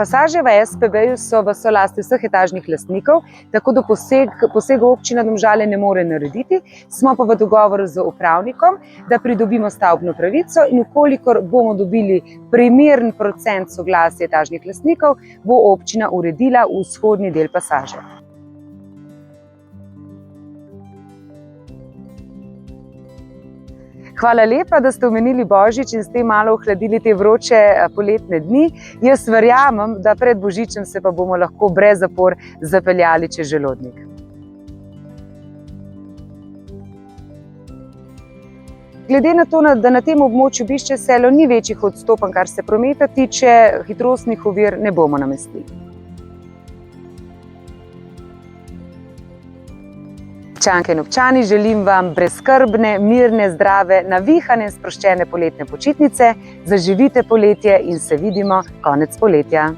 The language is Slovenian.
Pasaže v SPB-ju so v solasti vseh etažnih lastnikov, tako da posega občina Domžale ne more narediti. Smo pa v dogovoru z upravnikom, da pridobimo stavbno pravico in kolikor bomo dobili primeren procent soglasja etažnih lastnikov, bo občina uredila vzhodni del pasaže. Hvala lepa, da ste omenili Božič in s tem malo ohladili te vroče poletne dni. Jaz verjamem, da pred Božičem se pa bomo lahko brez zapor zapeljali čez Želodnik. Glede na to, da na tem območju Bišče selo ni večjih odstopanj, kar se prometa tiče, hitrostnih ovir ne bomo namestili. Občanke in občani, želim vam brezskrbne, mirne, zdrave, navihane in sproščene poletne počitnice. Zaživite poletje in se vidimo konec poletja.